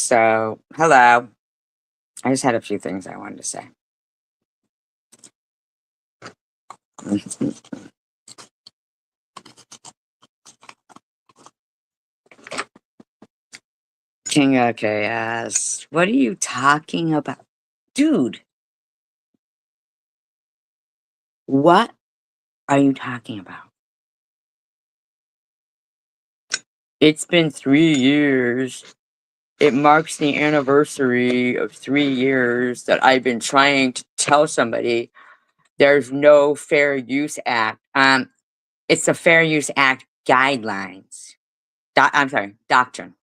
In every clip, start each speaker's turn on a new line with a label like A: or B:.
A: So, hello. I just had a few things I wanted to say. King of Chaos. What are you talking about? Dude, what are you talking about? It's been 3 years. It marks the anniversary of 3 years that I've been trying to tell somebody there's no Fair Use Act. It's the Fair Use Act guidelines. I'm sorry, doctrine.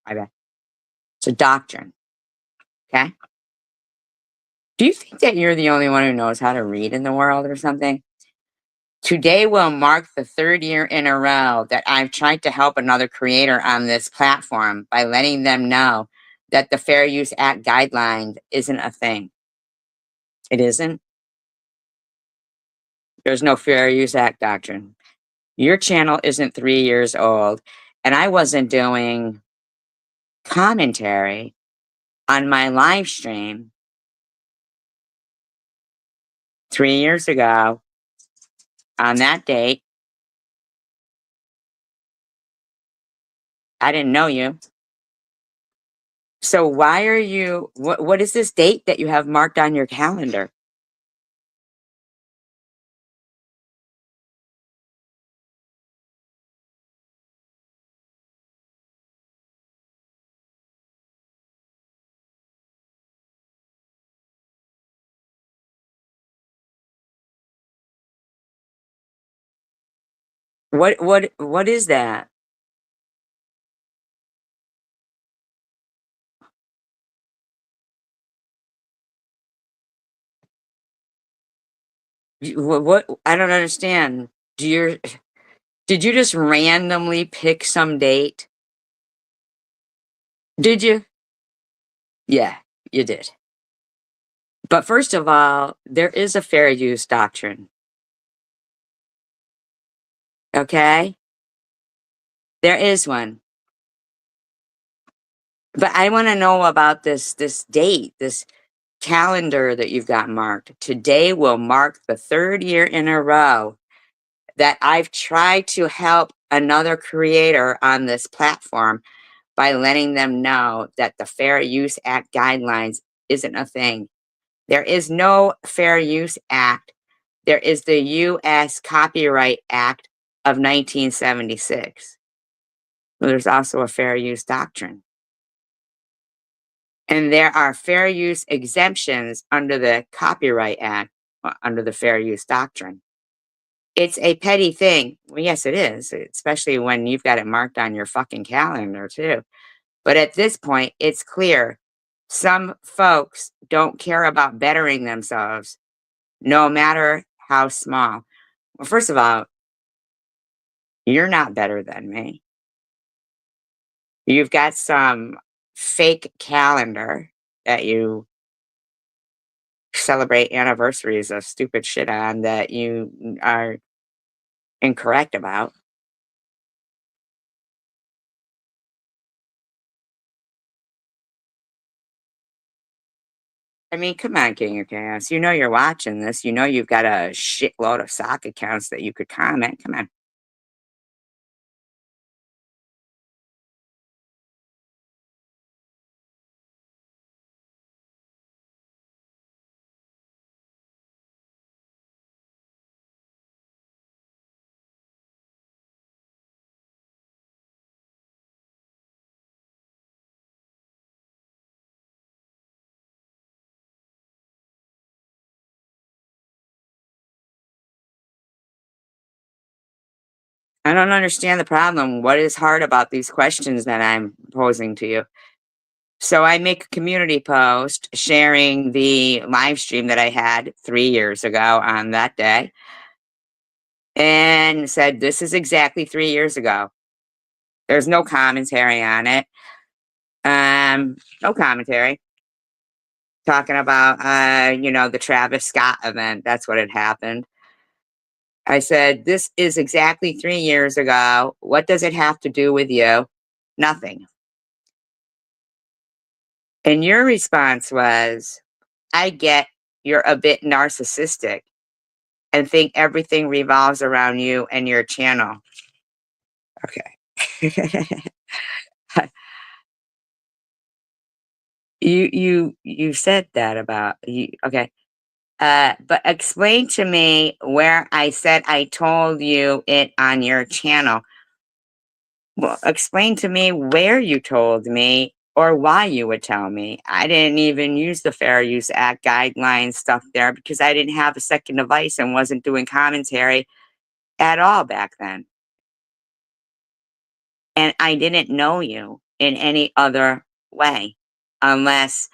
A: My bad. It's a doctrine. Okay. Do you think that you're the only one who knows how to read in the world or something? Today will mark the third year in a row that I've tried to help another creator on this platform by letting them know that the Fair Use Act guidelines isn't a thing. It isn't. There's no Fair Use Act doctrine. Your channel isn't 3 years old, and I wasn't doing commentary on my live stream 3 years ago on that date. I didn't know you. So why are you what is this date that you have marked on your calendar? What is that? What I don't understand. Do you did you just randomly pick some date? Did you? Yeah, you did. But first of all, there is a fair use doctrine. Okay? There is one. But I want to know about this date, this calendar that you've got marked. Today will mark the third year in a row that I've tried to help another creator on this platform by letting them know that the Fair Use Act guidelines isn't a thing. There is no Fair Use Act. There is the U.S. Copyright Act of 1976. There's also a fair use doctrine. And there are fair use exemptions under the Copyright Act, under the Fair Use Doctrine. It's a petty thing. Well, yes, it is, especially when you've got it marked on your fucking calendar, too. But at this point, it's clear some folks don't care about bettering themselves, no matter how small. Well, first of all, you're not better than me. You've got some fake calendar that you celebrate anniversaries of stupid shit on that you are incorrect about. I mean, come on, King of Chaos. You know you're watching this. You know you've got a shitload of sock accounts that you could comment. Come on. I don't understand the problem. What is hard about these questions that I'm posing to you? So I make a community post sharing the live stream that I had 3 years ago on that day and said, this is exactly 3 years ago. There's no commentary on it. No commentary. Talking about, the Travis Scott event. That's what had happened. I said, this is exactly 3 years ago. What does it have to do with you? Nothing. And your response was, I get you're a bit narcissistic and think everything revolves around you and your channel. Okay. You said that about you. Okay. But explain to me where I said I told you it on your channel. Well, explain to me where you told me or why you would tell me. I didn't even use the Fair Use Act guidelines stuff there because I didn't have a second device and wasn't doing commentary at all back then. And I didn't know you in any other way unless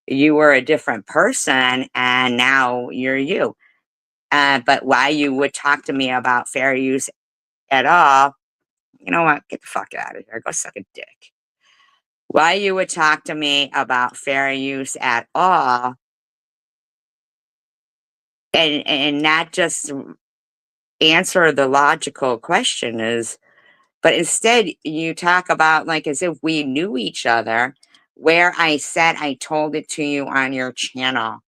A: you were a different person and now you're you. But why you would talk to me about fair use at all, you know what? Get the fuck out of here. Go suck a dick. Why you would talk to me about fair use at all and not just answer the logical question is, but instead you talk about like as if we knew each other, where I said I told it to you on your channel.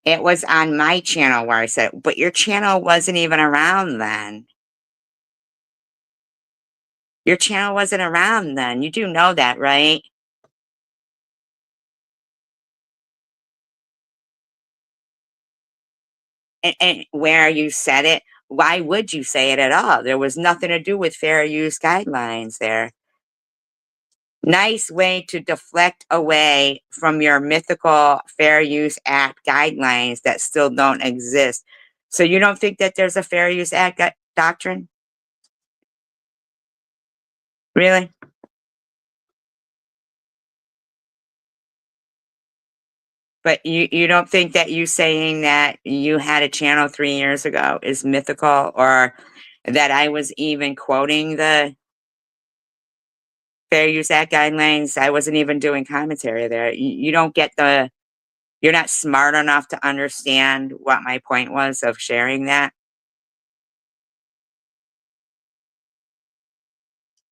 A: It was on my channel where I said it, but your channel wasn't even around then. Your channel wasn't around then. You do know that, right? And where you said it, why would you say it at all? There was nothing to do with fair use guidelines there. Nice way to deflect away from your mythical Fair Use Act guidelines that still don't exist. So you don't think that there's a Fair Use Act doctrine? Really? But you don't think that you saying that you had a channel 3 years ago is mythical, or that I was even quoting the Fair Use Act guidelines? I wasn't even doing commentary there. You don't get you're not smart enough to understand what my point was of sharing that?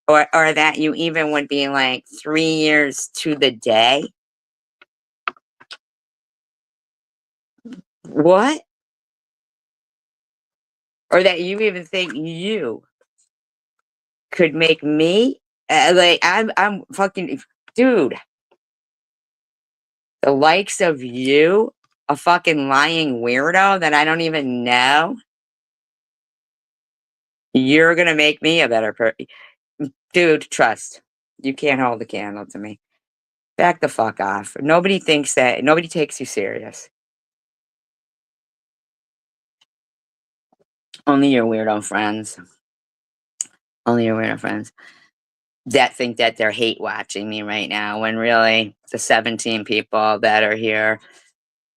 A: Or that you even would be like 3 years to the day? What? Or that you even think you could make me, like, I'm fucking dude, the likes of you, a fucking lying weirdo that I don't even know, you're gonna make me a better person. Dude, trust. You can't hold a candle to me. Back the fuck off. Nobody takes you serious. Only your weirdo friends. Only your weirdo friends that think that they're hate watching me right now when really the 17 people that are here,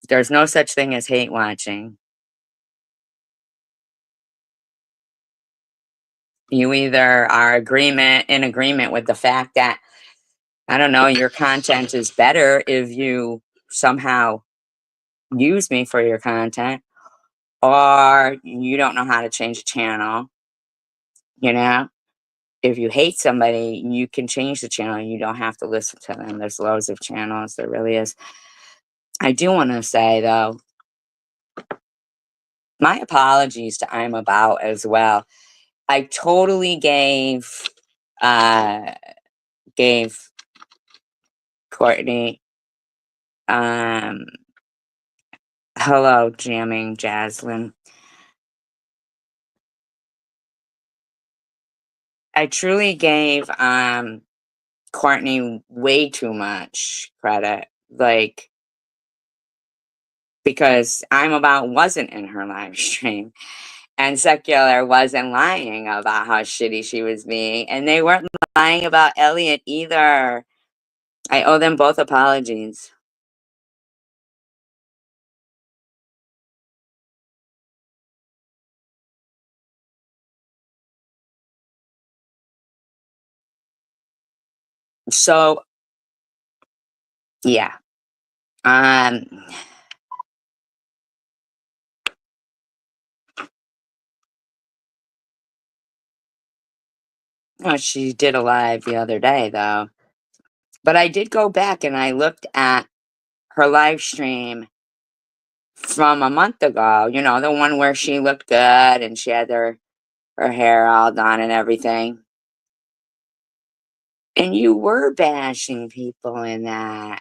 A: there's no such thing as hate watching. You either are in agreement with the fact that, I don't know, your content is better if you somehow use me for your content, or you don't know how to change a channel, you know? If you hate somebody, you can change the channel. You don't have to listen to them. There's loads of channels. There really is. I do want to say, though, my apologies to I'm About as well. I totally uh gave Courtney um hello jamming Jaslyn. I truly gave Courtney way too much credit. Like, because I'm About wasn't in her live stream. And Secular wasn't lying about how shitty she was being. And they weren't lying about Elliot either. I owe them both apologies. So, yeah. Um, well, she did a live the other day, though. But I did go back and I looked at her live stream from a month ago, you know, the one where she looked good and she had her hair all done and everything. And you were bashing people in that.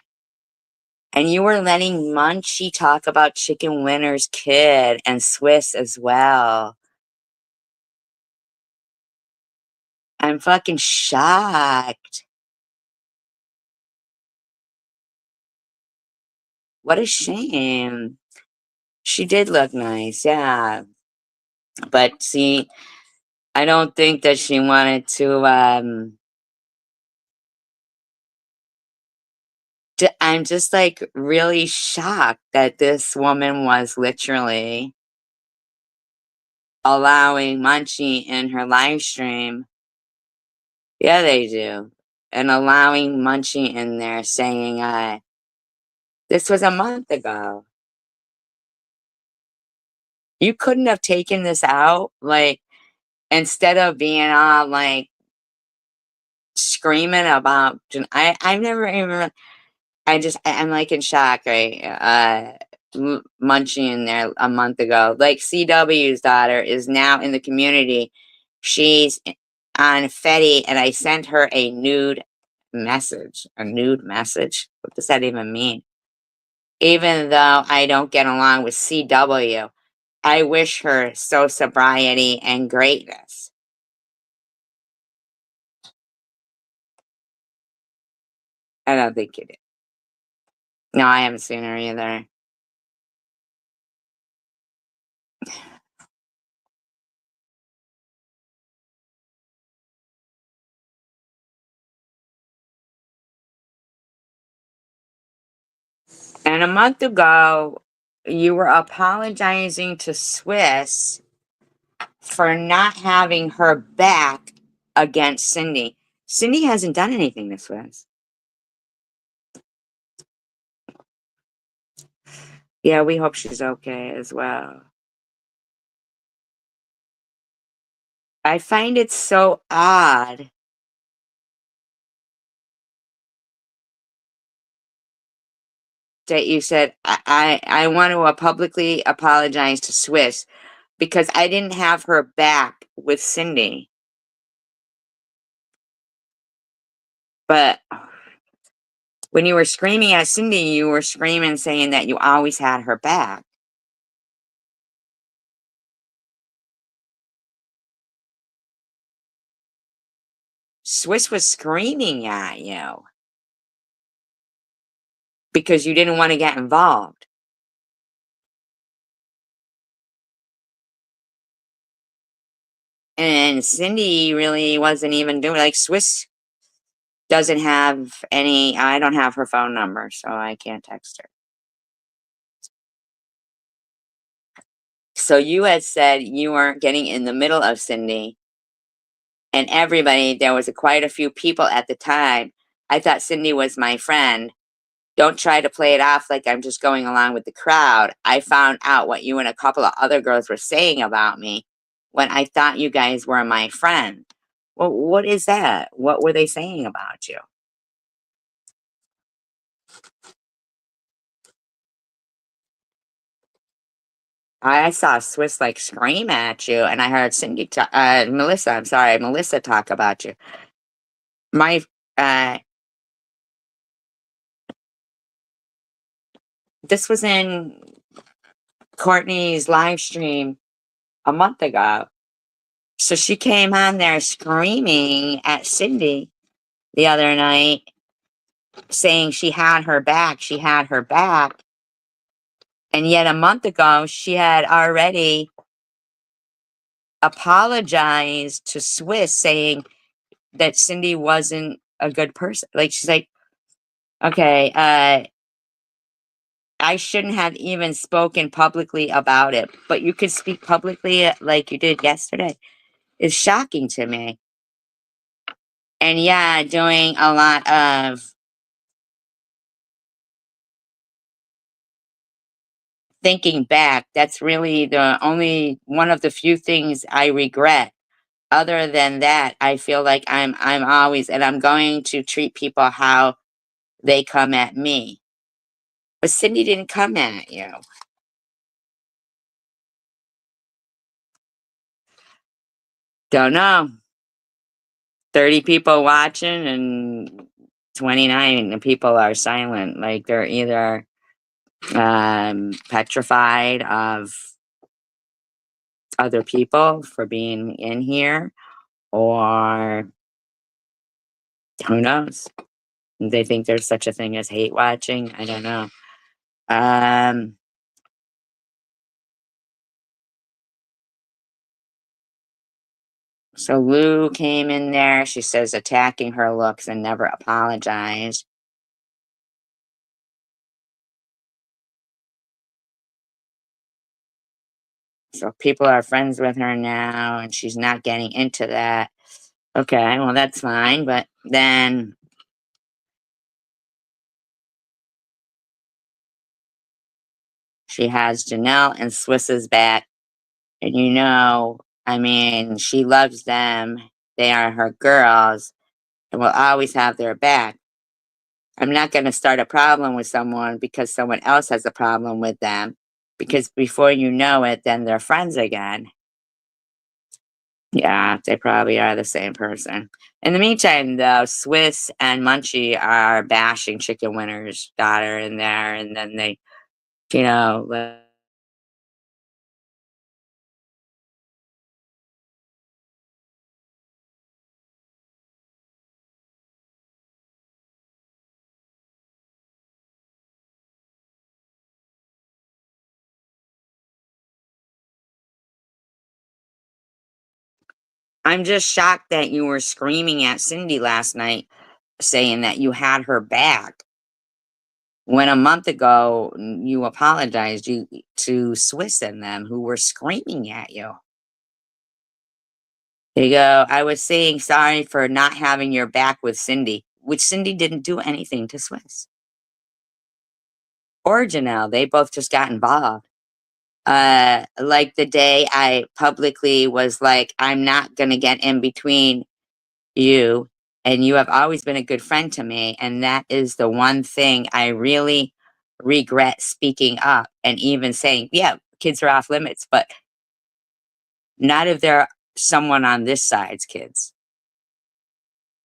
A: And you were letting Munchie talk about Chicken Winner's kid and Swiss as well. I'm fucking shocked. What a shame. She did look nice, yeah. But see, I don't think that she wanted to, I'm just like really shocked that this woman was literally allowing Munchie in her live stream. Yeah, they do. And allowing Munchie in there saying, this was a month ago. You couldn't have taken this out, like, instead of being all like screaming about, I've never even, I'm like in shock, right? Munchie in there a month ago. Like CW's daughter is now in the community. She's on Fetty, and I sent her a nude message. A nude message? What does that even mean? Even though I don't get along with CW, I wish her so sobriety and greatness. I don't think you do. No, I haven't seen her either. And a month ago, you were apologizing to Swiss for not having her back against Cindy. Cindy hasn't done anything to Swiss. Yeah, we hope she's okay as well. I find it so odd that you said, I want to publicly apologize to Swiss because I didn't have her back with Cindy. But when you were screaming at Cindy, you were screaming saying that you always had her back. Swiss was screaming at you because you didn't want to get involved. And Cindy really wasn't even doing, like, Swiss doesn't have any, I don't have her phone number, so I can't text her. So you had said you weren't getting in the middle of Cindy, and everybody, there was quite a few people at the time. I thought Cindy was my friend. Don't try to play it off like I'm just going along with the crowd. I found out what you and a couple of other girls were saying about me when I thought you guys were my friend. Well, what is that? What were they saying about you? I saw Swiss like scream at you, and I heard Melissa, I'm sorry, Melissa talk about you. My, uh, this was in Courtney's live stream a month ago. So she came on there screaming at Cindy the other night, saying she had her back, she had her back. And yet a month ago, she had already apologized to Swiss, saying that Cindy wasn't a good person. Like, she's like, okay, I shouldn't have even spoken publicly about it, but you could speak publicly like you did yesterday. It's shocking to me. And yeah, doing a lot of thinking back, that's really the only one of the few things I regret. Other than that, I feel like I'm always, and I'm going to treat people how they come at me. But Cindy didn't come at you. Don't know. 30 people watching and 29 people are silent. Like they're either petrified of other people for being in here, or who knows? They think there's such a thing as hate watching. I don't know. Um, so Lou came in there. She says attacking her looks and never apologized. So people are friends with her now, and she's not getting into that. Okay, well, that's fine. But then she has Janelle and Swiss's back. And I mean, she loves them. They are her girls and will always have their back. I'm not going to start a problem with someone because someone else has a problem with them. Because before you know it, then they're friends again. Yeah, they probably are the same person. In the meantime, though, Swiss and Munchie are bashing Chicken Winner's daughter in there, and then they, you know, le- I'm just shocked that you were screaming at Cindy last night, saying that you had her back. When a month ago you apologized to Swiss and them who were screaming at you. There you go. I was saying sorry for not having your back with Cindy, which Cindy didn't do anything to Swiss or Janelle. They both just got involved. Like the day I publicly was like, I'm not gonna get in between you, and you have always been a good friend to me, and that is the one thing I really regret speaking up and even saying, yeah, kids are off limits, but not if they're someone on this side's kids,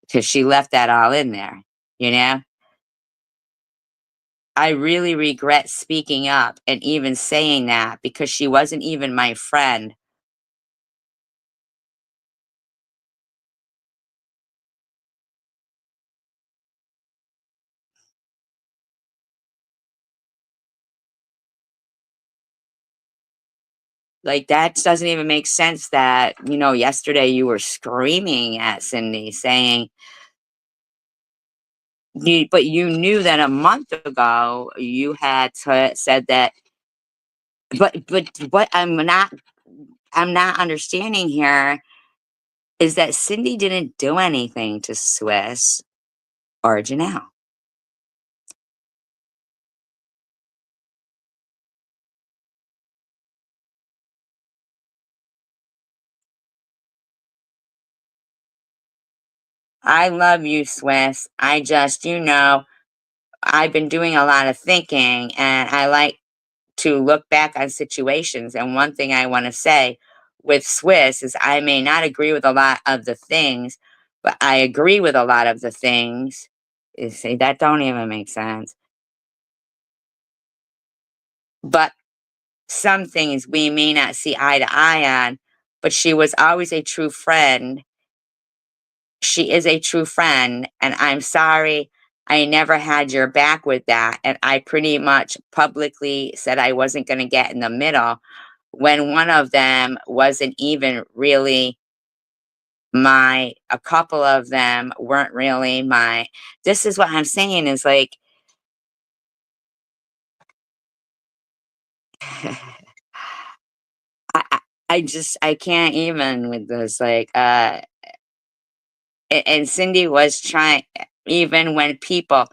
A: because she left that all in there, you know? I really regret speaking up and even saying that because she wasn't even my friend. Like, that doesn't even make sense that, yesterday you were screaming at Cindy saying, but you knew that a month ago you had said that, but what I'm not understanding here is that Cindy didn't do anything to Swiss or Janelle. I love you, Swiss. I just, I've been doing a lot of thinking and I like to look back on situations. And one thing I want to say with Swiss is I may not agree with a lot of the things, but I agree with a lot of the things. You see, that don't even make sense. But some things we may not see eye to eye on, but she was always a true friend. She is a true friend, and I'm sorry I never had your back with that. And I pretty much publicly said I wasn't going to get in the middle when one of them wasn't even really a couple of them weren't really this is what I'm saying is like, I, I can't even with this. Like, and Cindy was trying, even when people,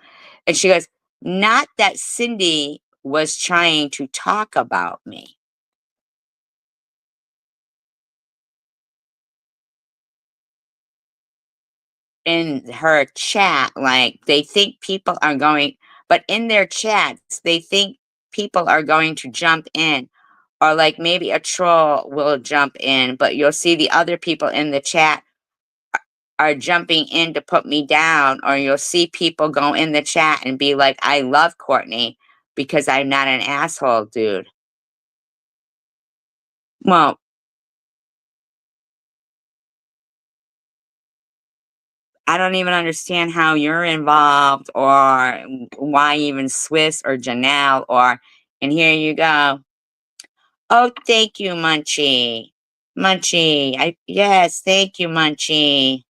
A: and she goes, not that Cindy was trying to talk about me. in her chat, like, they think people are going but in their chats, they think people are going to jump in, or, like, maybe a troll will jump in, but you'll see the other people in the chat are jumping in to put me down, or you'll see people go in the chat and be like, "I love Courtney because I'm not an asshole, dude." Well, I don't even understand how you're involved or why even Swiss or Janelle or and here you go. Oh, thank you, Munchie. Munchie. Yes, thank you, Munchie.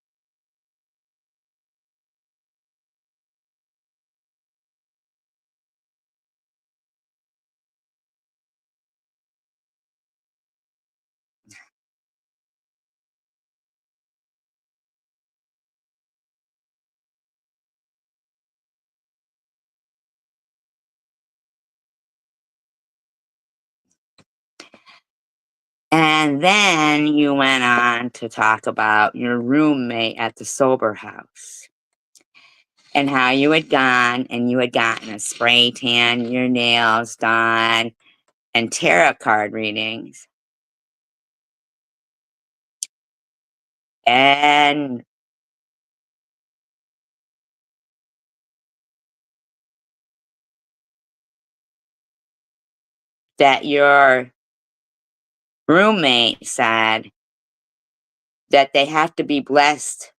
A: And then you went on to talk about your roommate at the sober house and how you had gone and you had gotten a spray tan, your nails done, and tarot card readings. And that your roommate said that they have to be blessed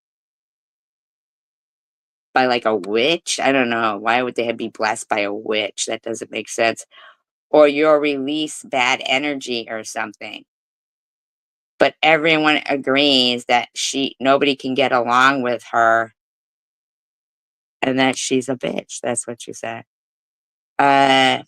A: by like a witch. I don't know. Why would they be blessed by a witch? That doesn't make sense. Or you'll release bad energy or something. But everyone agrees that nobody can get along with her and that she's a bitch. That's what you said. Uh,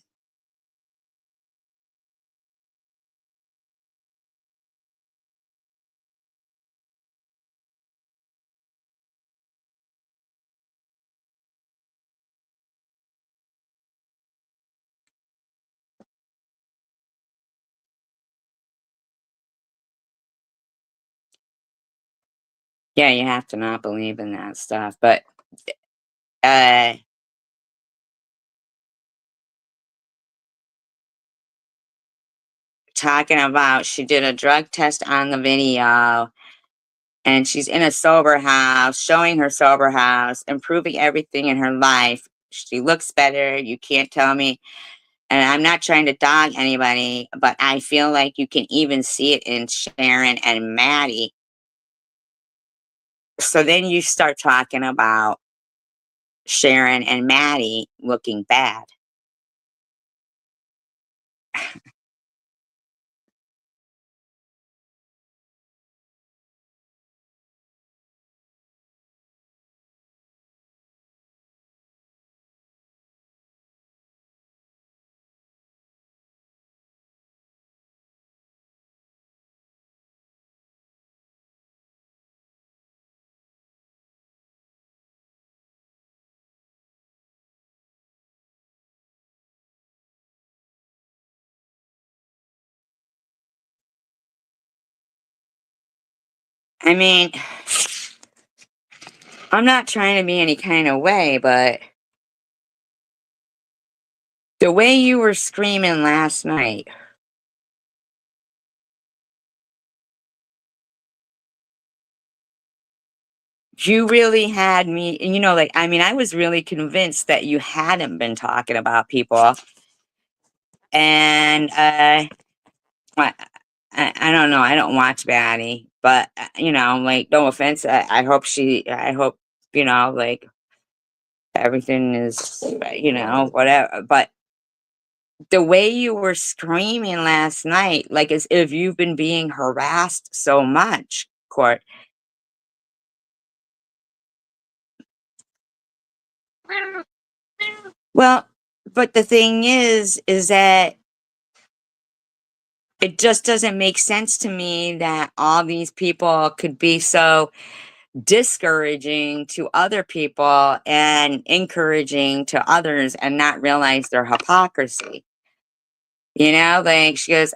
A: yeah, you have to not believe in that stuff. But uh, talking about she did a drug test on the video and she's in a sober house, showing her sober house, improving everything in her life. She looks better. You can't tell me. And I'm not trying to dog anybody, but I feel like you can even see it in Sharon and Maddie. So then you start talking about Sharon and Maddie looking bad. I mean, I'm not trying to be any kind of way, but the way you were screaming last night, you really had me, like, I mean, I was really convinced that you hadn't been talking about people. And I, I don't know. I don't watch Batty, but like, no offense. I hope, like everything is, whatever. But the way you were screaming last night, like as if you've been being harassed so much, Court. Well, but the thing is that it just doesn't make sense to me that all these people could be so discouraging to other people and encouraging to others and not realize their hypocrisy. Like she goes,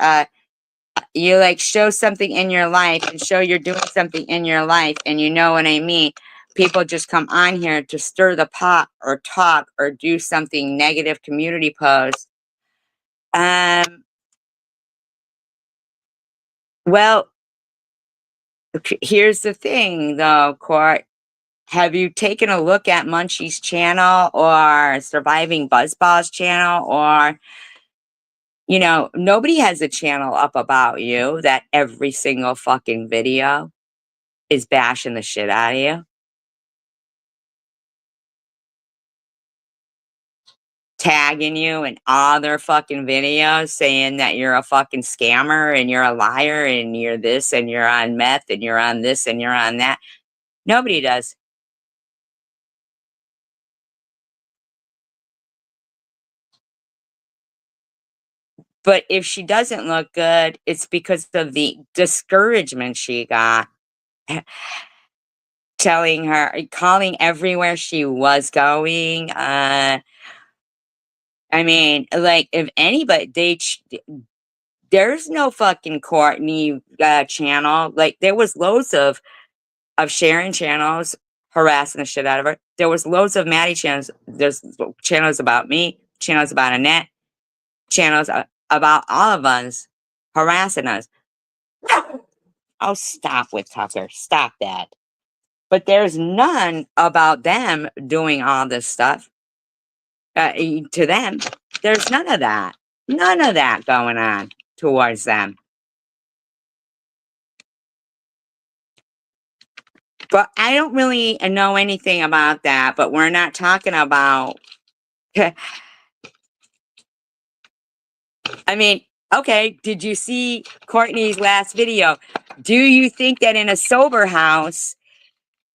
A: you like show something in your life and show you're doing something in your life and you know what I mean. people just come on here to stir the pot or talk or do something negative community post. Well, here's the thing though, Court. Have you taken a look at Munchie's channel or Surviving Buzzball's channel? Or, nobody has a channel up about you that every single fucking video is bashing the shit out of you, tagging you in all their fucking videos, saying that you're a fucking scammer and you're a liar and you're this and you're on meth and you're on this and you're on that. Nobody does. But if she doesn't look good, it's because of the discouragement she got. Telling her, calling everywhere she was going. I mean, like, if anybody, there's no fucking Courtney channel. Like, there was loads of sharing channels harassing the shit out of her. There was loads of Maddie channels. There's channels about me, channels about Annette, channels about all of us harassing us. Oh, stop with Tucker. Stop that. But there's none about them doing all this stuff to them. There's none of that. None of that going on towards them. But I don't really know anything about that, but we're not talking about. I mean, okay, did you see Courtney's last video? Do you think that in a sober house,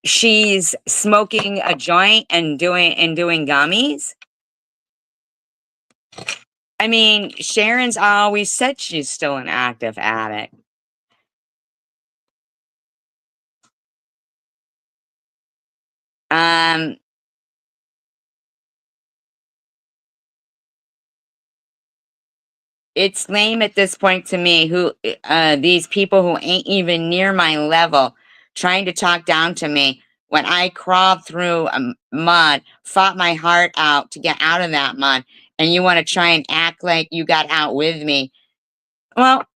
A: she's smoking a joint and doing gummies? I mean, Sharon's always said she's still an active addict. It's lame at this point to me, who these people who ain't even near my level trying to talk down to me when I crawled through mud, fought my heart out to get out of that mud, and you want to try and act like you got out with me. Well,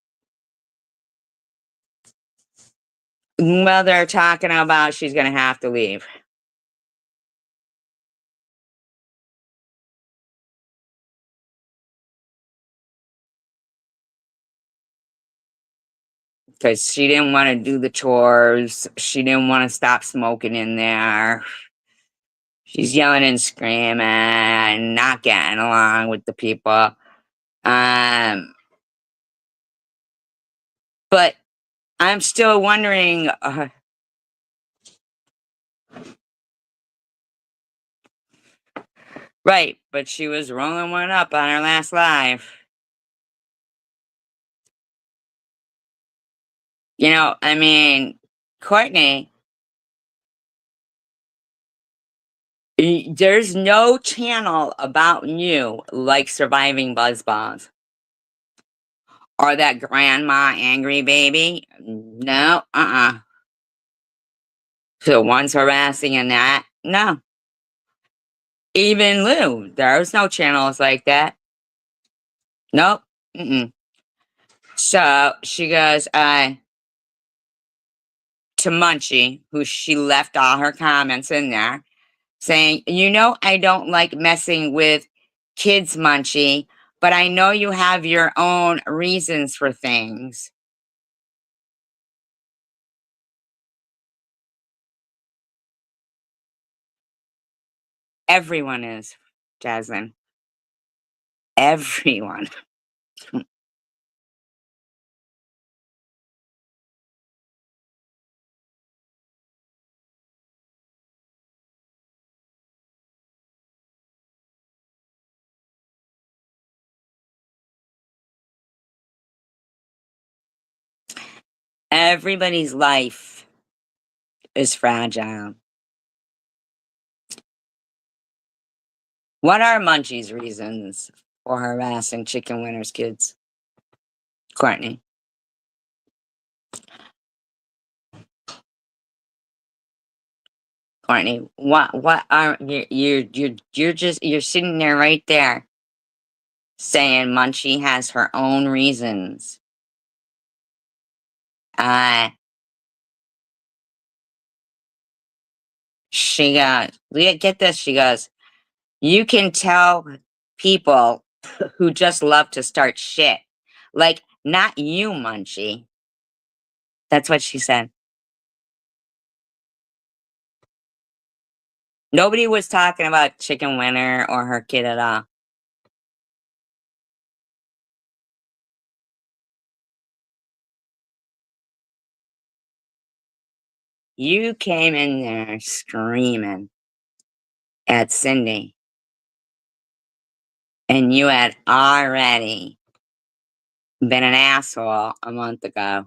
A: they're talking about she's going to have to leave. Because she didn't want to do the chores. She didn't want to stop smoking in there. She's yelling and screaming, not getting along with the people. But I'm still wondering. Right, but she was rolling one up on her last live. I mean, Courtney, there's no channel about you like Surviving Buzzballs. Or that Grandma Angry Baby. No, The ones harassing and that, no. Even Lou, there's no channels like that. Nope. So she goes, to Munchie, who she left all her comments in there, saying, I don't like messing with kids, Munchie, but I know you have your own reasons for things. Everyone is, Jasmine. Everyone. Everybody's life is fragile. What are Munchie's reasons for harassing Chicken Winners kids? Courtney. Courtney, what are you're sitting there right there saying Munchie has her own reasons. Uh, she goes, get this, she goes, you can tell people who just love to start shit. Like, not you, Munchie. That's what she said. Nobody was talking about Chicken Winner or her kid at all. You came in there screaming at Cindy, and you had already been an asshole a month ago.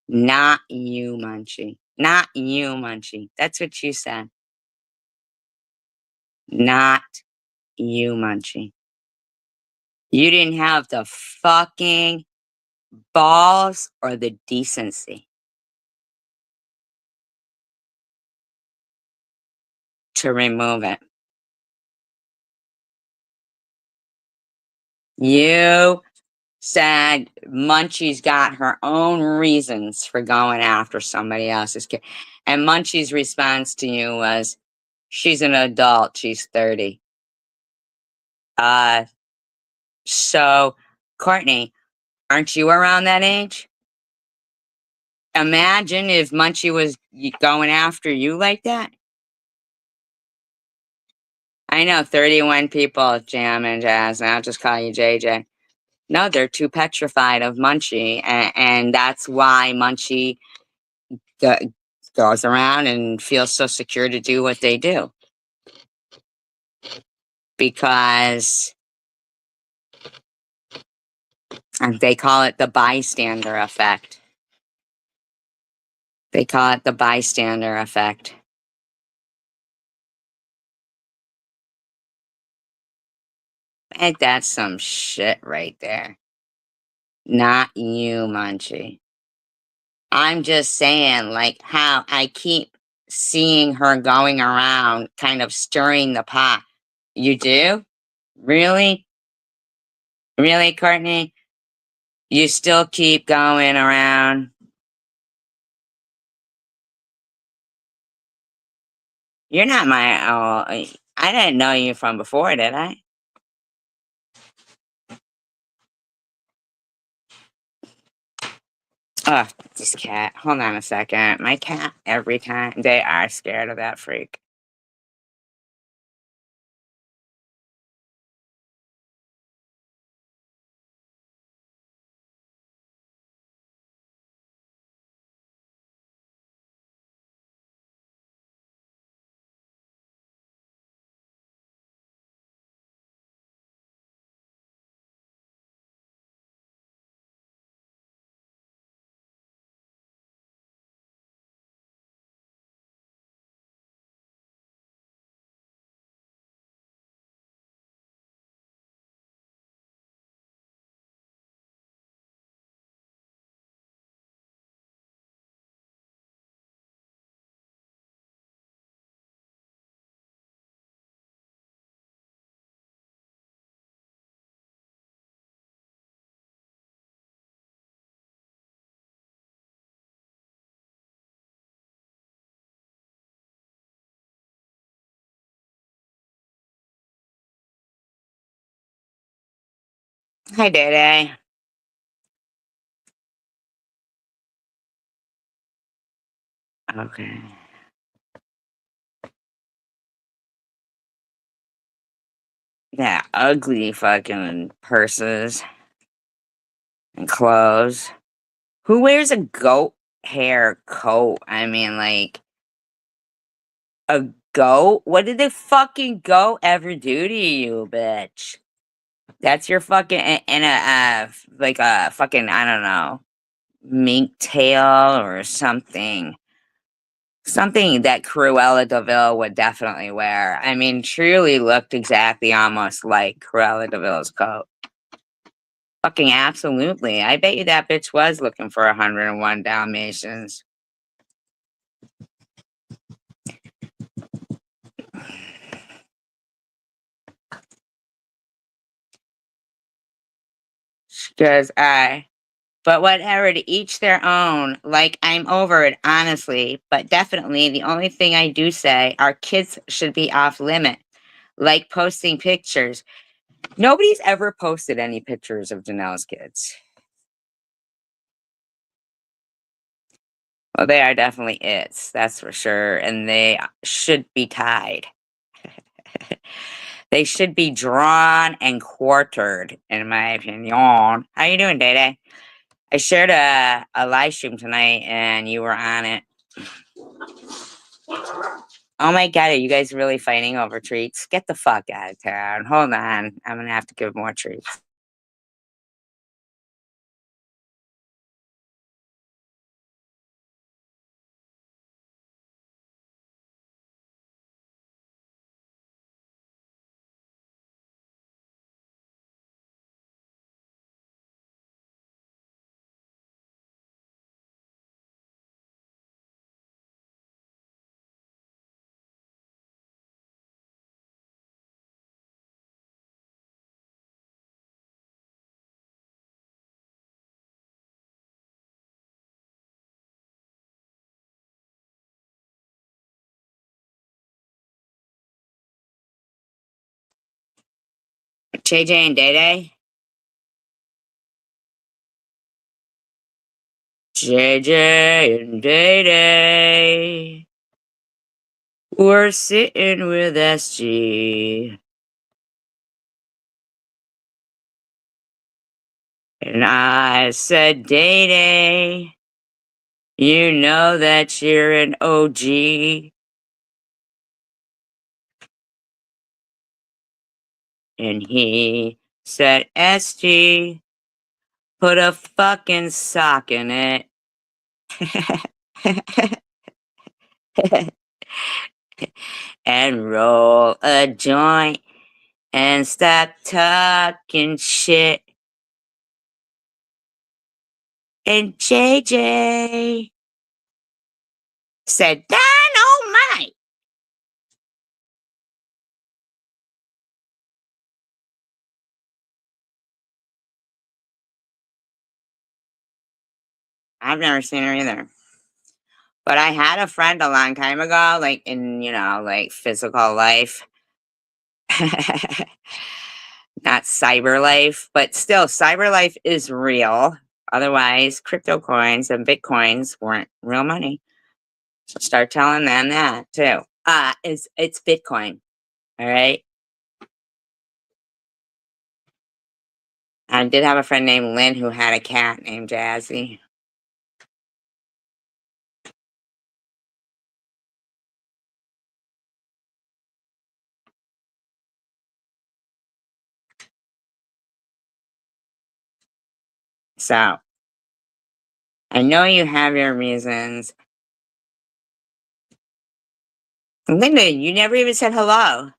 A: Not you, Munchie. Not you, Munchie. That's what you said. Not you, Munchie. You didn't have the fucking balls or the decency to remove it. You said Munchie's got her own reasons for going after somebody else's kid. And Munchie's response to you was, she's an adult, she's 30. Uh, so, Courtney, aren't you around that age? Imagine if Munchie was going after you like that. I know 31 people jam and jazz, and I'll just call you JJ. No, they're too petrified of Munchie, and that's why Munchie go, goes around and feels so secure to do what they do. Because they call it the bystander effect. They call it the bystander effect. Ain't that some shit right there? Not you, Munchie. I'm just saying, like, how I keep seeing her going around kind of stirring the pot. You do? Really? Really, Courtney? You still keep going around? You're not my, oh, I didn't know you from before, did I? Oh, this cat. Hold on a second. My cat, every time, they are scared of that freak. Hi, Dede. Okay. Yeah, ugly fucking purses and clothes. Who wears a goat hair coat? I mean, like, a goat? What did the fucking goat ever do to you, bitch? That's your fucking, and like a fucking, I don't know, mink tail or something. Something that Cruella DeVille would definitely wear. I mean, truly looked exactly almost like Cruella DeVille's coat. Fucking absolutely. I bet you that bitch was looking for 101 Dalmatians. Because but whatever, to each their own. Like, I'm over it, honestly. But definitely, the only thing I do say, our kids should be off limit. Like posting pictures. Nobody's ever posted any pictures of Janelle's kids. Well, they are definitely its, that's for sure. And they should be tied. They should be drawn and quartered, in my opinion. How you doing, Day Day? I shared a live stream tonight, and you were on it. Oh my god, are you guys really fighting over treats? Get the fuck out of town. Hold on. I'm gonna have to give more treats. JJ and Day Day? JJ and Day Day. We're sitting with SG. And I said, Day Day, you know that you're an OG. And he said, SG, put a fucking sock in it. And roll a joint and stop talking shit. And JJ said, Dynamite. I've never seen her either. But I had a friend a long time ago, like in, like physical life. Not cyber life, but still, cyber life is real. Otherwise, crypto coins and bitcoins weren't real money. So start telling them that too. It's Bitcoin. All right. I did have a friend named Lynn who had a cat named Jazzy. So I know you have your reasons. Linda, you never even said hello.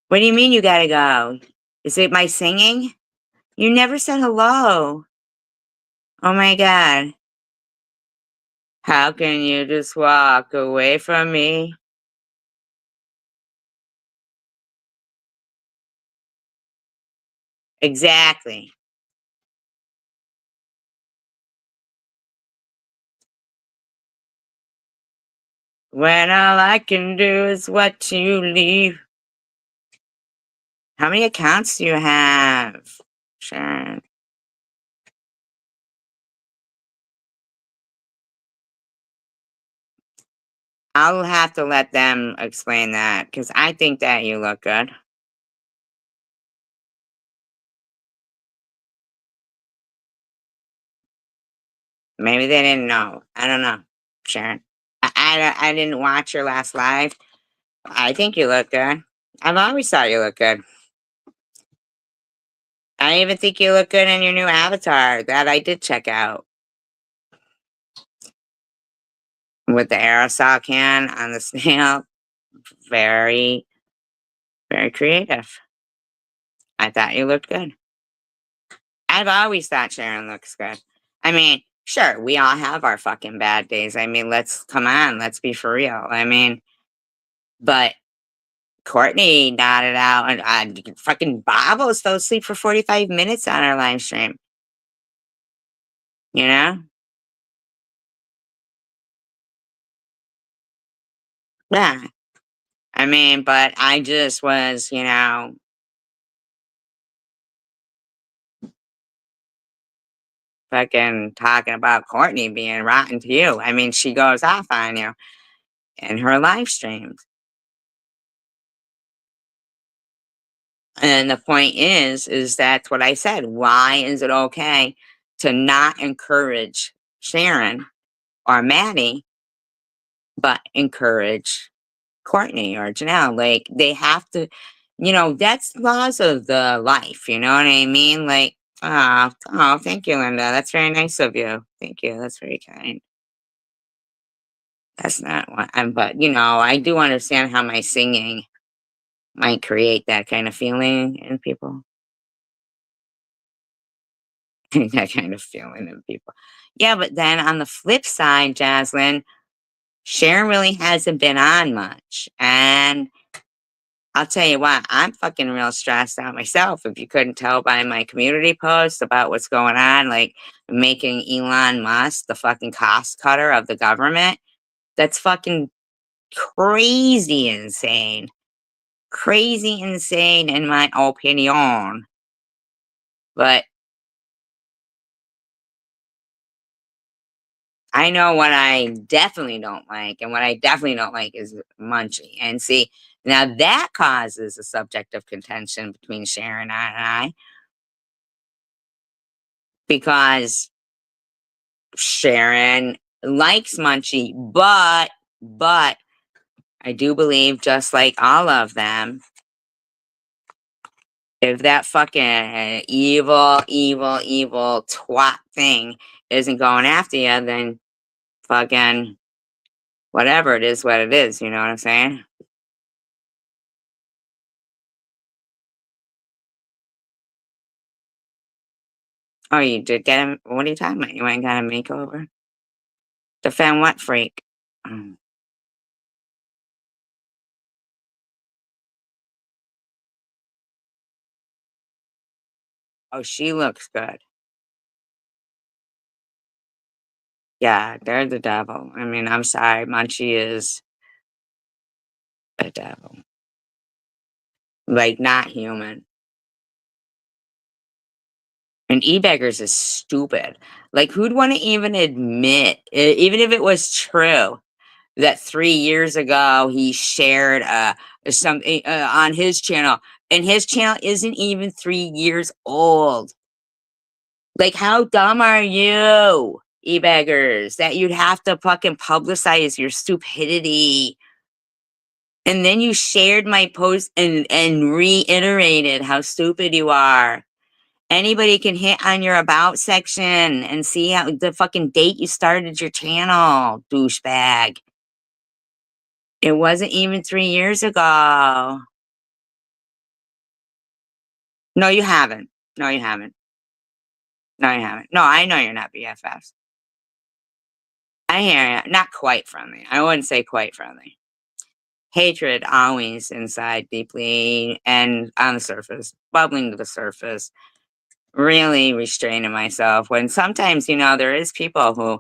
A: What do you mean you gotta go? Is it my singing? You never said hello. Oh my god. How can you just walk away from me? Exactly. When all I can do is watch you leave. How many accounts do you have, Sharon? I'll have to let them explain that because I think that you look good. Maybe they didn't know. I don't know, Sharon. I didn't watch your last live. I think you look good. I've always thought you look good. I even think you look good in your new avatar that I did check out with the aerosol can on the snail. Very, very creative. I thought you looked good. I've always thought Sharon looks good. I mean, sure, we all have our fucking bad days. I mean, come on, let's be for real. I mean, but Courtney nodded out, and fucking Bob almost fell asleep for 45 minutes on our live stream. You know? Yeah. I mean, but I just was, fucking talking about Courtney being rotten to you. I mean, she goes off on you in her live streams. And the point is that's what I said. Why is it okay to not encourage Sharon or Maddie, but encourage Courtney or Janelle? Like, they have to, that's laws of the life. You know what I mean? Like, oh, thank you, Linda. That's very nice of you. Thank you. That's very kind. That's not what but I do understand how my singing might create that kind of feeling in people. That kind of feeling in people. Yeah, but then on the flip side, Jaslyn, Sharon really hasn't been on much. And I'll tell you what, I'm fucking real stressed out myself. If you couldn't tell by my community post about what's going on, like making Elon Musk the fucking cost cutter of the government, that's fucking crazy insane. Crazy insane in my opinion. But I know what I definitely don't like, and what I definitely don't like is Munchie. And see, now that causes a subject of contention between Sharon and I, because Sharon likes Munchie, but I do believe, just like all of them, if that fucking evil twat thing isn't going after you, then fucking whatever it is, what it is. You know what I'm saying? Oh, you did get him? What are you talking about? You ain't got a makeover? Defend what freak? Mm. Oh, she looks good. Yeah, they're the devil. I mean, I'm sorry, Munchie is a devil. Like, not human. And E-Beggars is stupid. Like, who'd want to even admit, even if it was true, that 3 years ago he shared something on his channel, and his channel isn't even 3 years old. Like, how dumb are you, E-Beggars, that you'd have to fucking publicize your stupidity? And then you shared my post and reiterated how stupid you are. Anybody can hit on your about section and see how the fucking date you started your channel, douchebag. It wasn't even 3 years ago. No, you haven't. No, you haven't. No, you haven't. No, I know you're not BFFs. I hear you. Not quite friendly. I wouldn't say quite friendly. Hatred always inside deeply and on the surface, bubbling to the surface, really restraining myself. When sometimes, there is people who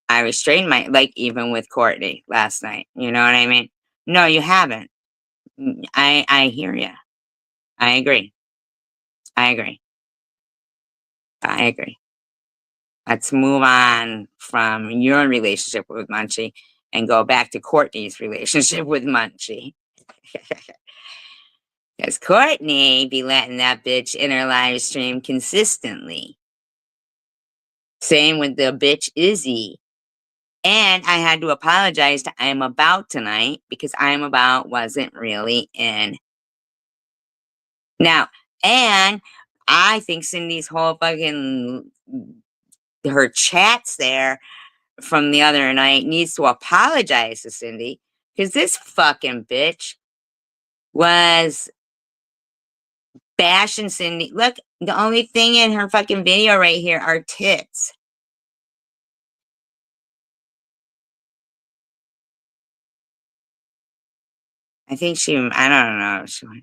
A: I restrain like even with Courtney last night. You know what I mean? No, you haven't. I hear you. I agree. I agree. I agree. Let's move on from your relationship with Munchie and go back to Courtney's relationship with Munchie. Because Courtney be letting that bitch in her live stream consistently. Same with the bitch Izzy. And I had to apologize to I'm About tonight because I'm About wasn't really in. Now, and I think Cindy's whole fucking her chats there from the other night needs to apologize to Cindy because this fucking bitch was bashing Cindy. Look, the only thing in her fucking video right here are tits. I think I don't know.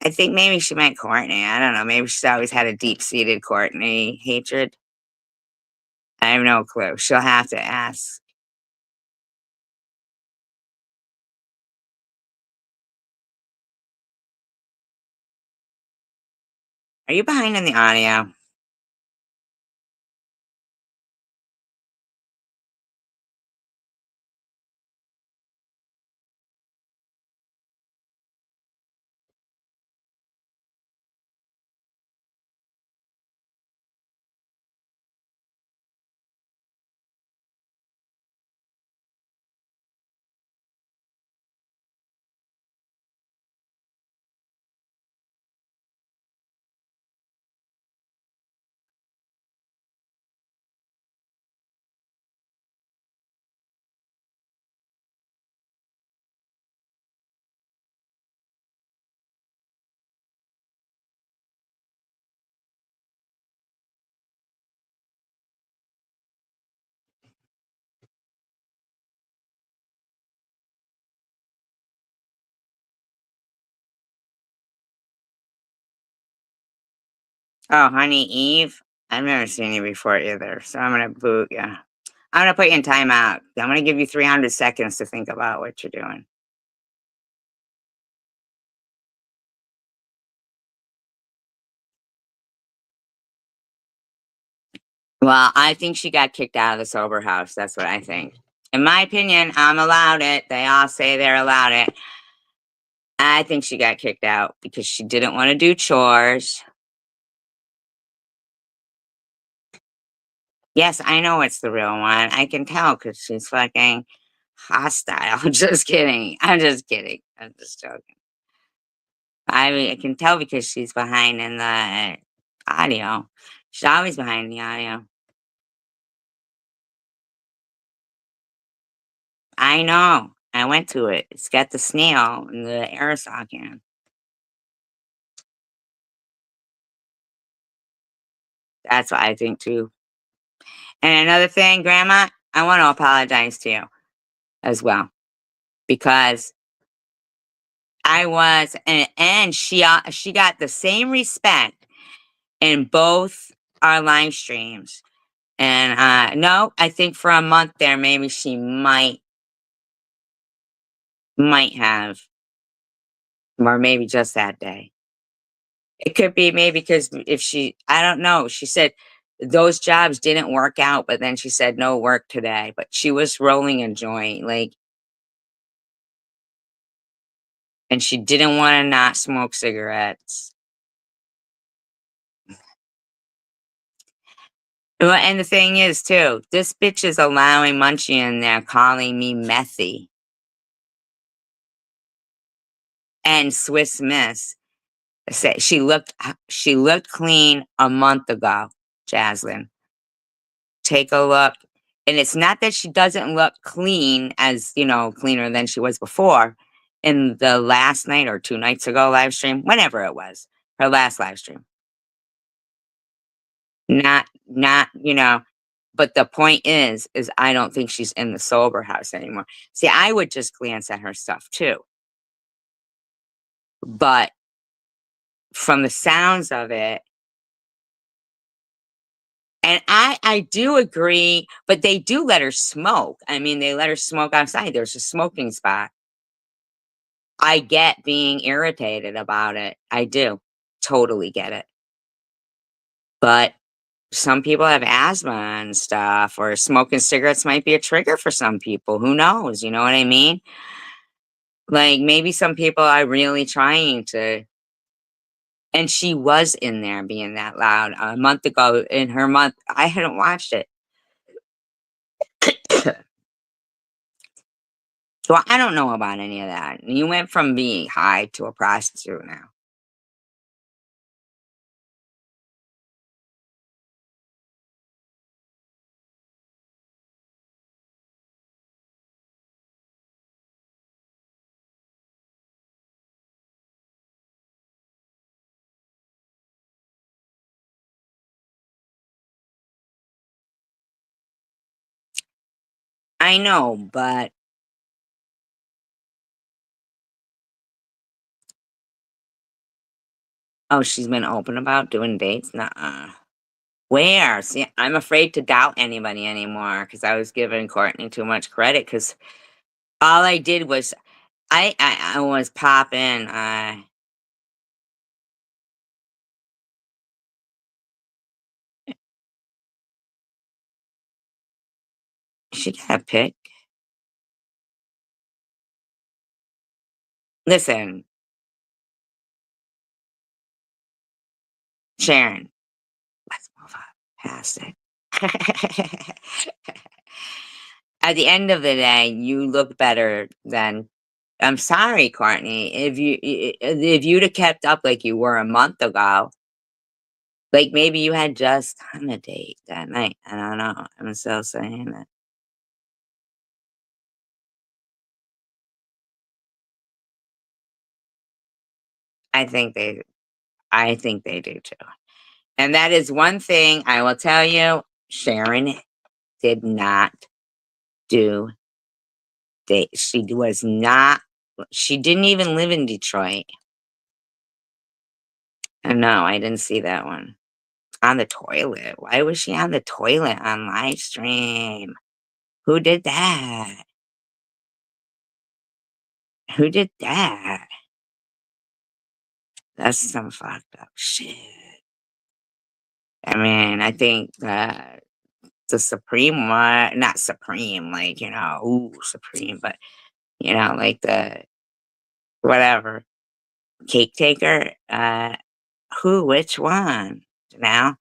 A: I think maybe she meant Courtney. I don't know. Maybe she's always had a deep-seated Courtney hatred. I have no clue. She'll have to ask. Are you behind in the audio? Oh, Honey Eve? I've never seen you before either, so I'm gonna boot you. I'm gonna put you in timeout. I'm gonna give you 300 seconds to think about what you're doing. Well, I think she got kicked out of the sober house. That's what I think. In my opinion, I'm allowed it. They all say they're allowed it. I think she got kicked out because she didn't want to do chores. Yes, I know it's the real one. I can tell because she's fucking hostile. Just kidding. I'm just kidding. I'm just joking. I can tell because she's behind in the audio. She's always behind the audio. I know. I went to it. It's got the snail and the aerosol can. That's what I think too. And another thing, Grandma, I want to apologize to you as well because I was, and she got the same respect in both our live streams. And no, I think for a month there, maybe she might have, or maybe just that day. It could be maybe because if I don't know. She said those jobs didn't work out, but then she said no work today. But she was rolling a joint, like, and she didn't want to not smoke cigarettes. Well, and the thing is, too, this bitch is allowing Munchie in there calling me messy and Swiss Miss. Say she looked clean a month ago, Jaslyn. Take a look. And it's not that she doesn't look clean as, cleaner than she was before in the last night or 2 nights ago live stream, whenever it was, her last live stream. Not, but the point is I don't think she's in the sober house anymore. See, I would just glance at her stuff too. But from the sounds of it, and I do agree, but they do let her smoke. I mean, they let her smoke outside. There's a smoking spot. I get being irritated about it. I do. Totally get it. But some people have asthma and stuff, or smoking cigarettes might be a trigger for some people. Who knows? You know what I mean? Like maybe some people are really trying to, and she was in there being that loud a month ago in her month. I hadn't watched it. So I don't know about any of that. You went from being high to a prostitute now. I know, but oh, she's been open about doing dates? Nuh-uh. Where? See, I'm afraid to doubt anybody anymore because I was giving Courtney too much credit. Because all I did was I was popping, she got a pic. Listen, Sharon, let's move on past it. At the end of the day, you look better than I'm sorry, Courtney. If you'd have kept up like you were a month ago, like maybe you had just on a date that night. I don't know. I'm still saying that. I think they I think they do too. And that is one thing I will tell you, Sharon did not do date. She didn't even live in Detroit. No, I didn't see that one. On the toilet. Why was she on the toilet on live stream? Who did that? Who did that? That's some fucked up shit. I mean, I think the Supreme one, not Supreme, like, ooh, Supreme, but, like the whatever, cake taker, which one? Now,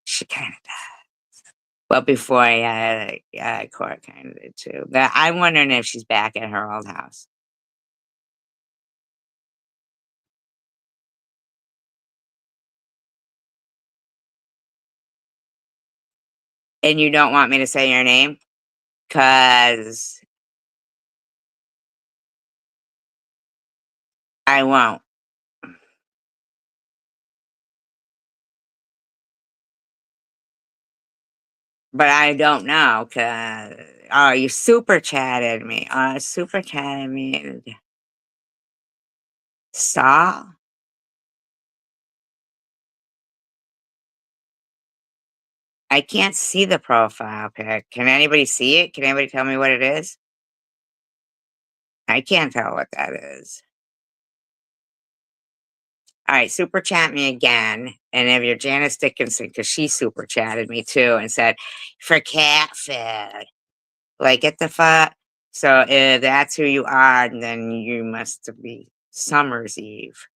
A: she kind of does. Well, before, Court kind of did too. But I'm wondering if she's back at her old house. And you don't want me to say your name? Cause I won't. But I don't know, cause oh, you super chatted me. Super chatted me. Saw? I can't see the profile pic. Can anybody see it? Can anybody tell me what it is? I can't tell what that is. All right, super chat me again. And if you're Janice Dickinson, because she super chatted me too and said, for cat food. Like, get the fuck. So if that's who you are, then you must be Summer's Eve.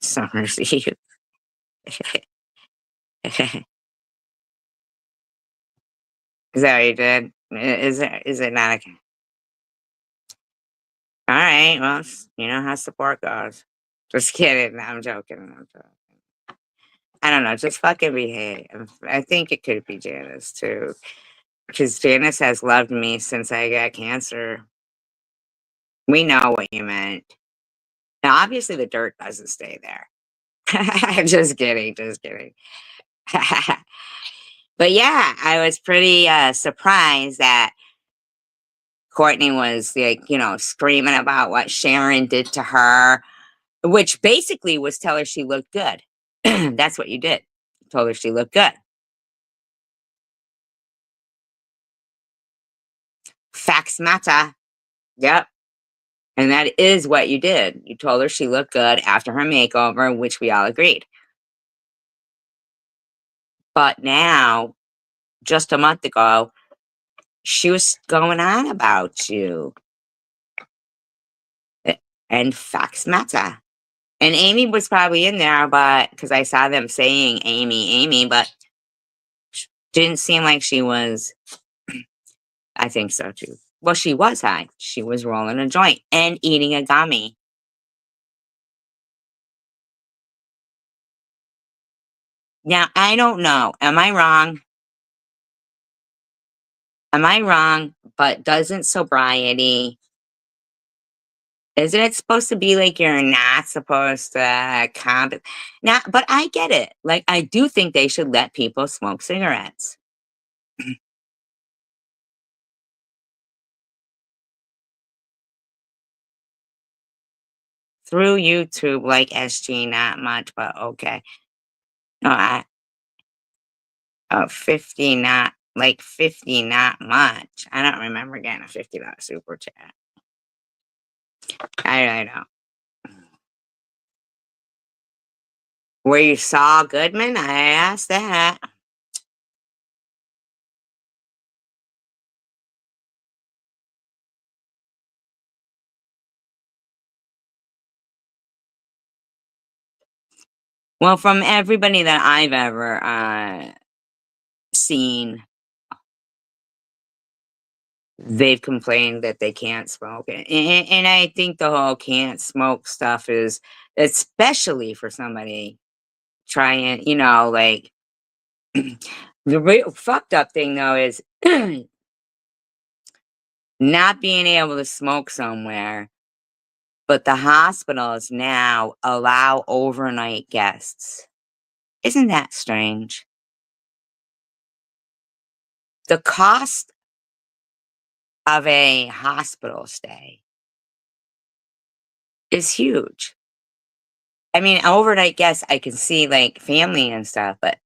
A: Summer's Eve. Is that what you did? Is it not okay? All right. Well, you know how support goes. Just kidding. No, I'm joking. I'm joking. I don't know. Just fucking behave. I think it could be Janice too, because Janice has loved me since I got cancer. We know what you meant. Now, obviously, the dirt doesn't stay there. Just kidding. Just kidding. But yeah, I was pretty surprised that Courtney was like, screaming about what Sharon did to her, which basically was tell her she looked good. That's what you did. Told her she looked good. Facts matter. Yep. And that is what you did. You told her she looked good after her makeover, which we all agreed. But now, just a month ago, she was going on about you. And facts matter. And Amy was probably in there, but because I saw them saying Amy, but didn't seem like she was. I think so too. Well, she was high. She was rolling a joint and eating a gummy. Now, I don't know. Am I wrong? Am I wrong? But doesn't sobriety, isn't it supposed to be like you're not supposed to now, but I get it. Like, I do think they should let people smoke cigarettes.
B: through YouTube, like SG, not much, but okay. No, 50, not like 50, not much. I don't remember getting a $50 super chat. I don't know. Where you saw Goodman? I asked that. Well, from everybody that I've ever seen, they've complained that they can't smoke. And I think the whole can't smoke stuff is especially for somebody trying, like the real fucked up thing though is not being able to smoke somewhere, but the hospitals now allow overnight guests. Isn't that strange? The cost of a hospital stay is huge. I mean, overnight guests, I can see like family and stuff, but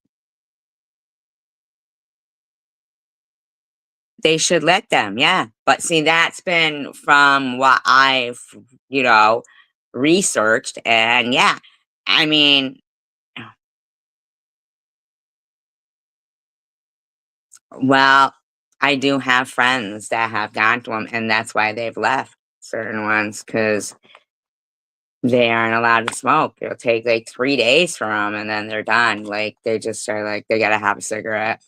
B: they should let them, yeah. But see, that's been from what I've, you know, researched. And yeah, I mean, well, I do have friends that have gone to them, and that's why they've left certain ones because they aren't allowed to smoke. It'll take like 3 days for them, and then they're done. Like they just are like they gotta have a cigarette.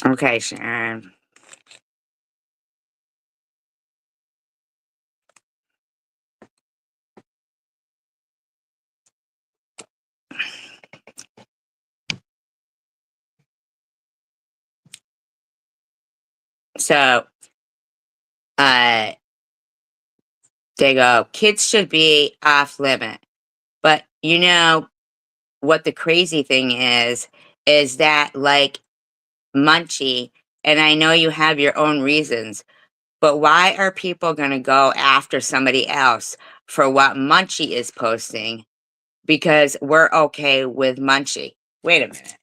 B: Okay, Sharon. So, uh, they go, kids should be off limit. But you know what the crazy thing is that like Munchie, and I know you have your own reasons, but why are people going to go after somebody else for what Munchie is posting? Because we're okay with Munchie. Wait a minute.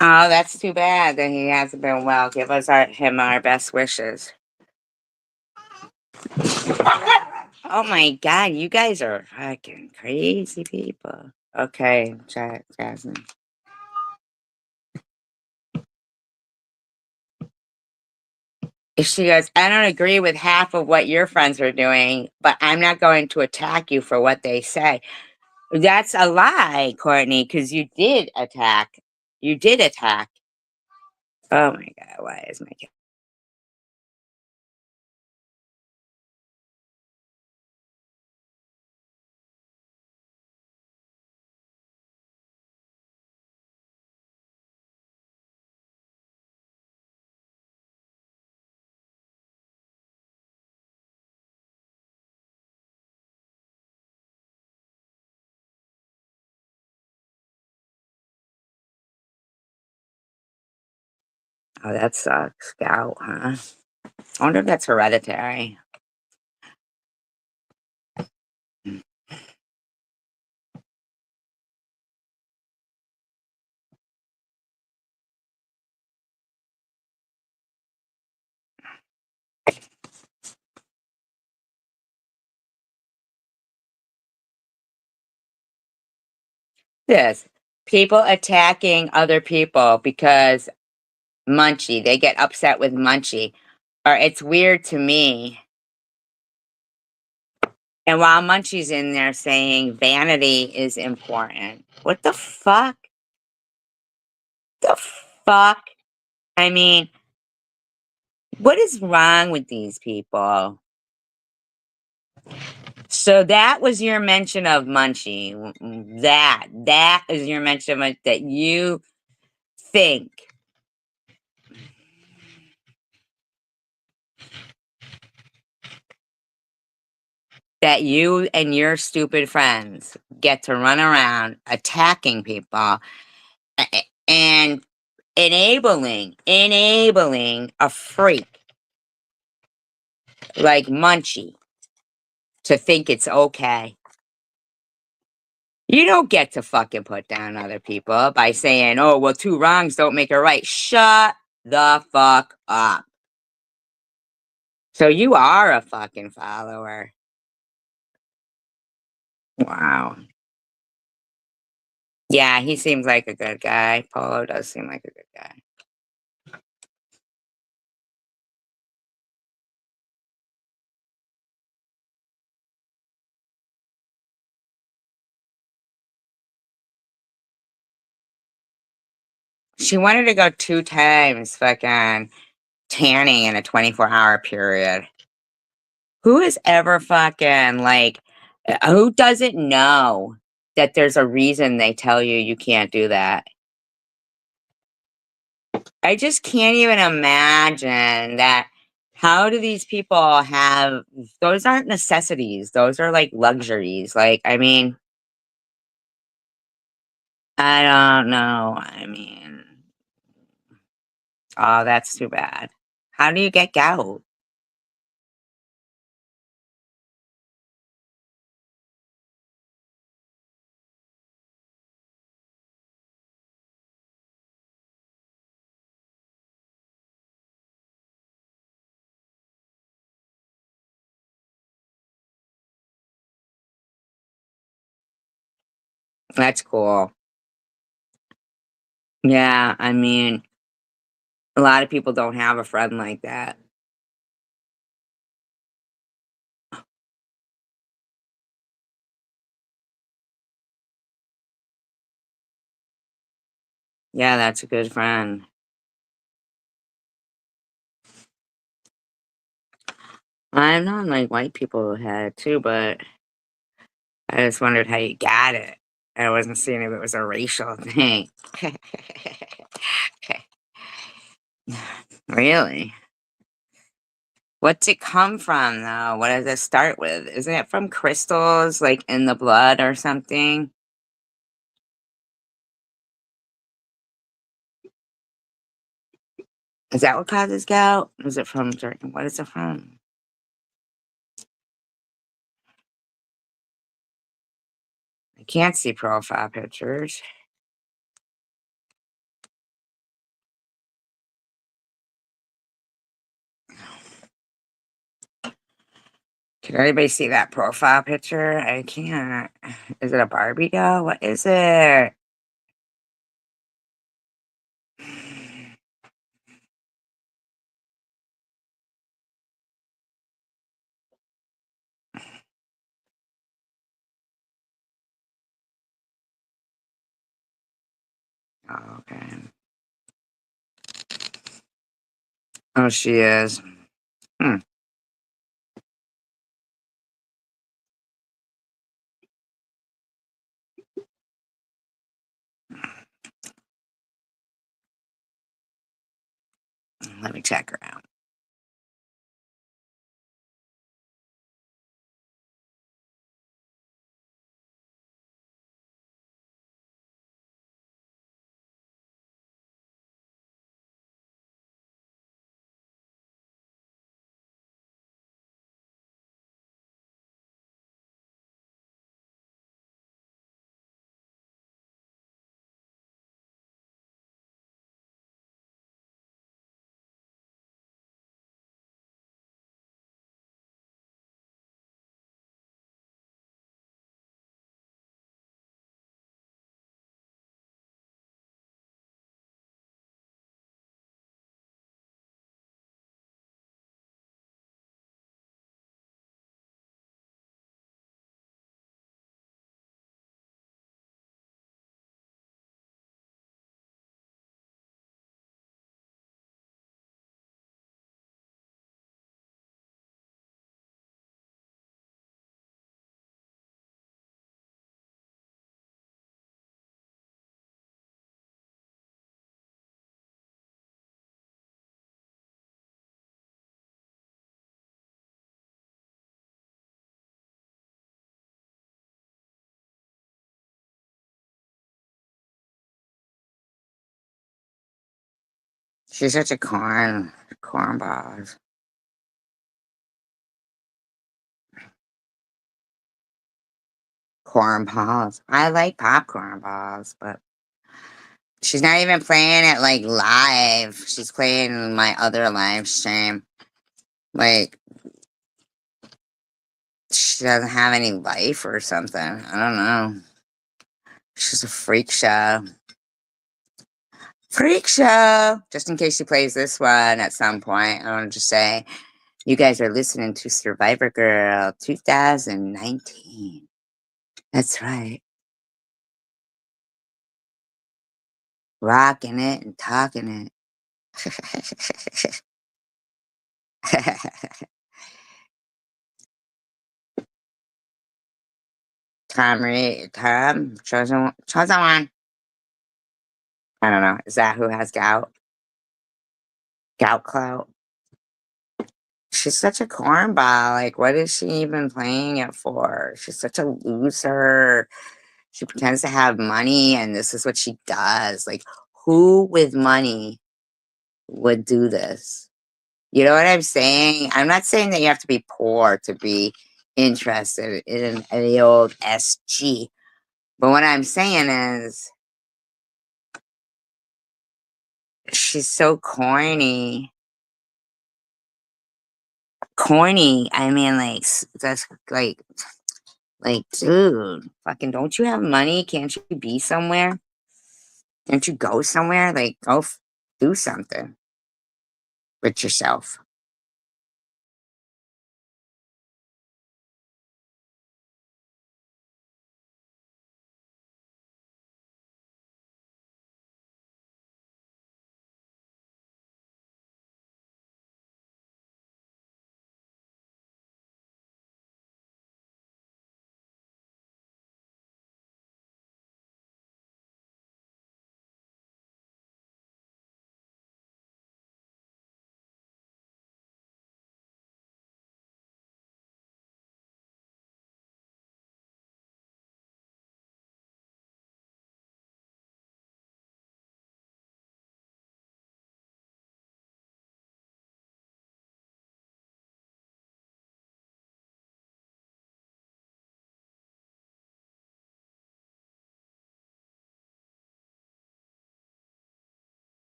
B: Oh, that's too bad that he hasn't been well. Give us him our best wishes. Oh my God, you guys are fucking crazy people. Okay, Jasmine. She goes, I don't agree with half of what your friends are doing, but I'm not going to attack you for what they say. That's a lie, Courtney, because you did attack. You did attack. Oh my God, why is my cat? Oh, that sucks. Gout, huh? I wonder if that's hereditary. Yes. People attacking other people because Munchie, they get upset with Munchie. Or it's weird to me. And while Munchie's in there saying vanity is important. What the fuck? The fuck? I mean, what is wrong with these people? So that was your mention of Munchie. That is your mention of that you think that you and your stupid friends get to run around attacking people and enabling a freak like Munchie to think it's okay. You don't get to fucking put down other people by saying, oh, well, two wrongs don't make a right. Shut the fuck up. So you are a fucking follower. Wow. Yeah, he seems like a good guy. Polo does seem like a good guy. She wanted to go 2 times fucking tanning in a 24-hour period. Who is ever fucking like, who doesn't know that there's a reason they tell you you can't do that? I just can't even imagine that. How do these people have those aren't necessities, those are like luxuries. Like, I mean, I don't know. I mean, oh, that's too bad. How do you get gout? That's cool. Yeah, I mean, a lot of people don't have a friend like that. Yeah, that's a good friend. I've known like white people who had it too, but I just wondered how you got it. I wasn't seeing if it was a racial thing. Really? What's it come from though? What does it start with? Isn't it from crystals like in the blood or something? Is that what causes gout? Is it from certain? What is it from? I can't see profile pictures. Can anybody see that profile picture? I can't. Is it a Barbie doll? What is it? Oh, okay. Oh, she is. Hmm. Let me check her out. She's such a cornball. Corn balls. I like popcorn balls, but she's not even playing it like live. She's playing my other live stream. Like she doesn't have any life or something. I don't know. She's a freak show. Freak show. Just in case she plays this one at some point, I want to just say you guys are listening to Survivor Girl 2019. That's right. Rocking it and talking it. Tom, chosen one. I don't know. Is that who has gout? Gout clout? She's such a cornball. Like, what is she even playing it for? She's such a loser. She pretends to have money, and this is what she does. Like, who with money would do this? You know what I'm saying? I'm not saying that you have to be poor to be interested in the old SG. But what I'm saying is, she's so corny. Corny. I mean, like, that's like, dude, fucking, don't you have money? Can't you be somewhere? Can't you go somewhere? Like, go do something with yourself.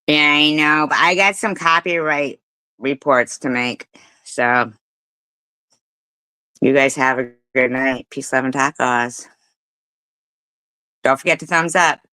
B: Yeah, I know, but I got some copyright reports to make. So, you guys have a good night. Peace, love, and tacos. Don't forget to thumbs up.